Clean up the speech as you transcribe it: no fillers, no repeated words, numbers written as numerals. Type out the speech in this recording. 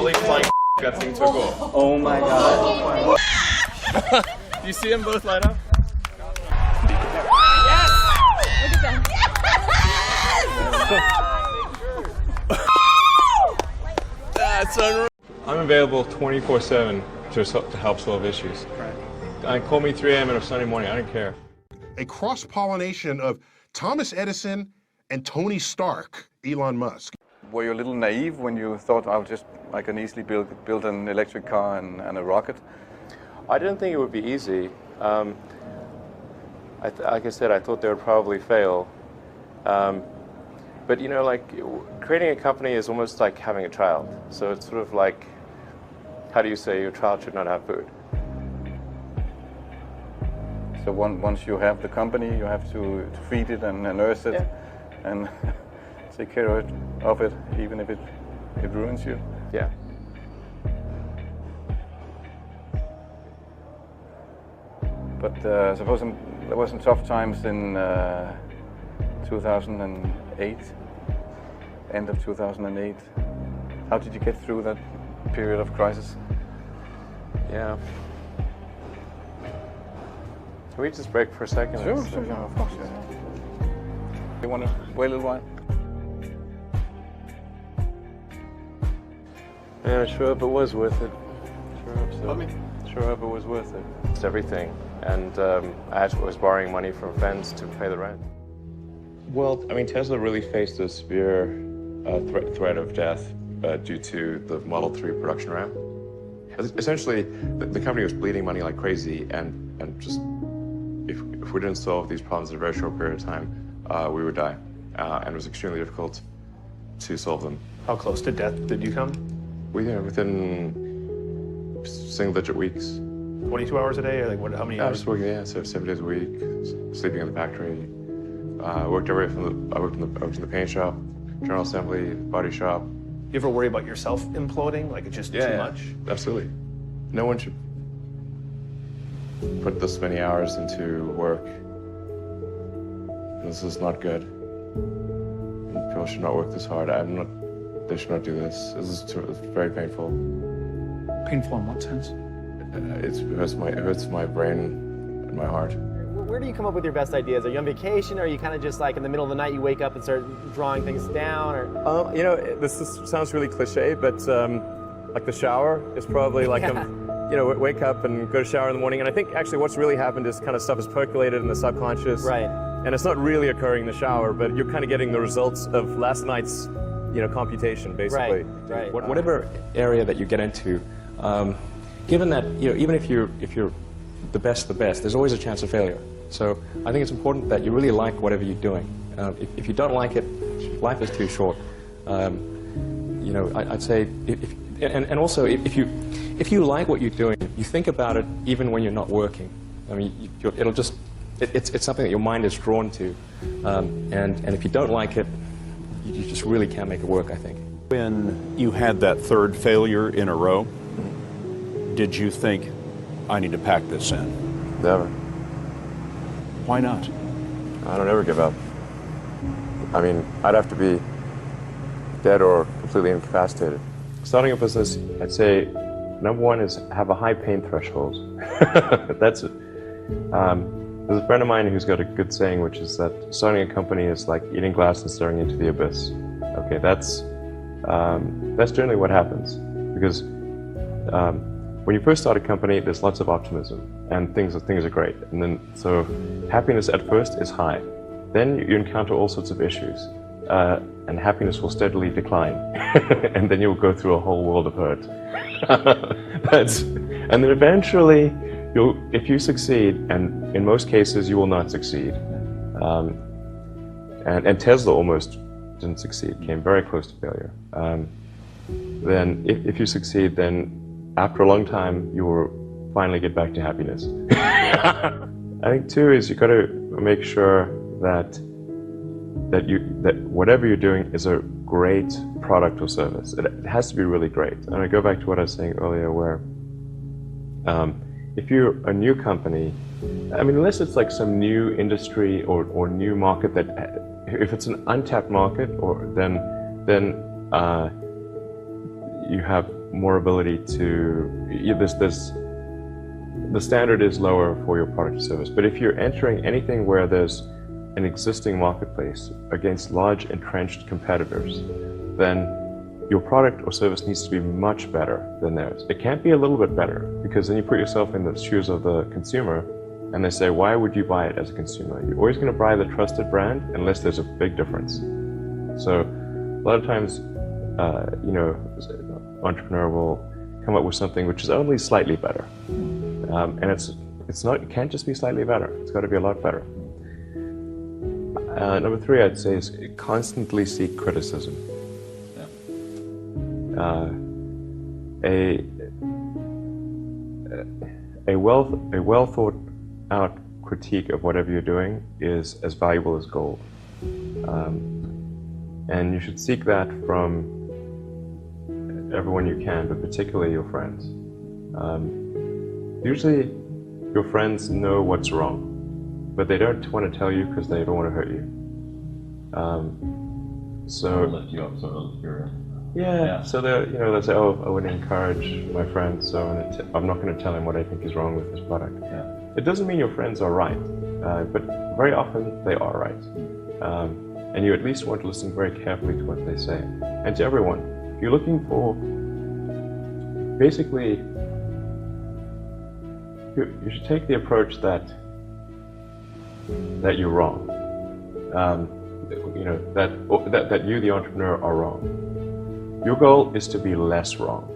literally flying that thing took off. Oh my god. Do you see them both light up? Yes! Look at them. That's unreal. I'm available 24/7 to help solve issues. Call me 3 a.m. on a Sunday morning, I don't care. A cross-pollination of Thomas Edison and Tony Stark, Elon Musk. Were you a little naive when you thought I can easily build an electric car and a rocket? I didn't think it would be easy. Like I said, I thought they would probably fail. But you know, like creating a company is almost like having a child. So it's sort of like, how do you say your child should not have food? So once you have the company, you have to feed it and nurse it, and take care of it, even if it ruins you. Yeah. But suppose there were some tough times in 2008, end of 2008. How did you get through that period of crisis? Yeah. Can we just break for a second? Sure, of course. You want to wait a little while? Yeah, sure hope it was worth it. Sure hope so. Sure hope it was worth it. It's everything. And I was borrowing money from friends to pay the rent. Well, I mean, Tesla really faced a severe threat of death due to the Model 3 production ramp. Essentially, the company was bleeding money like crazy, and just if we didn't solve these problems in a very short period of time, we would die. And it was extremely difficult to solve them. How close to death did you come? Within single-digit weeks. 22 hours a day, or like what? How many I hours? was working, so 7 days a week, sleeping in the factory. I worked everywhere from I worked in the paint shop, general assembly, body shop. You ever worry about yourself imploding? Like it's just too much? Absolutely. No one should put this many hours into work. This is not good. People should not work this hard. They should not do this. It's very painful. Painful in what sense? It hurts my brain and my heart. Where do you come up with your best ideas? Are you on vacation, or are you kind of just like in the middle of the night you wake up and start drawing things down? Or You know, sounds really cliche, but like the shower is probably like you know, wake up and go to shower in the morning. And I think actually what's really happened is kind of stuff is percolated in the subconscious. Right. And it's not really occurring in the shower, but you're kind of getting the results of last night's, you know, computation, basically. Right. Whatever area that you get into, given that, you know, even if you're the best, there's always a chance of failure. So I think it's important that you really like whatever you're doing. If you don't like it, life is too short. You know, I'd say, and also if you like what you're doing, you think about it even when you're not working. I mean, it's something that your mind is drawn to, and if you don't like it, you just really can't make it work, I think. When you had that third failure in a row, did you think, I need to pack this in? Never. Why not? I don't ever give up. I mean, I'd have to be dead or completely incapacitated. Starting a business, I'd say, number one is have a high pain threshold. That's it. There's a friend of mine who's got a good saying, which is that starting a company is like eating glass and staring into the abyss. Okay, that's generally what happens, because when you first start a company, there's lots of optimism and things are great, and then so happiness at first is high. Then you encounter all sorts of issues, and happiness will steadily decline, and then you'll go through a whole world of hurt. And then eventually, if you succeed, and in most cases you will not succeed, and Tesla almost didn't succeed, came very close to failure. Then if you succeed, then after a long time you will finally get back to happiness. I think too is you got to make sure that whatever you're doing is a great product or service. It has to be really great. And I go back to what I was saying earlier, where if you're a new company, I mean, unless it's like some new industry or new market if it's an untapped market, or then you have more ability to, the standard is lower for your product or service. But if you're entering anything where there's an existing marketplace against large entrenched competitors, then your product or service needs to be much better than theirs. It can't be a little bit better, because then you put yourself in the shoes of the consumer and they say, why would you buy it as a consumer? You're always going to buy the trusted brand unless there's a big difference. So a lot of times, entrepreneur will come up with something which is only slightly better. And it can't just be slightly better. It's got to be a lot better. Number 3, I'd say, is constantly seek criticism. A well thought out critique of whatever you're doing is as valuable as gold. And you should seek that from everyone you can, but particularly your friends. Usually your friends know what's wrong, but they don't want to tell you because they don't want to hurt you. So lift you up, sort of. So they'll say, oh, I wouldn't encourage my friend, so I'm not going to tell him what I think is wrong with this product. It doesn't mean your friends are right, but very often they are right. And you at least want to listen very carefully to what they say. And to everyone, if you're looking for, basically, you should take the approach that you're wrong. That you, the entrepreneur, are wrong. Your goal is to be less wrong.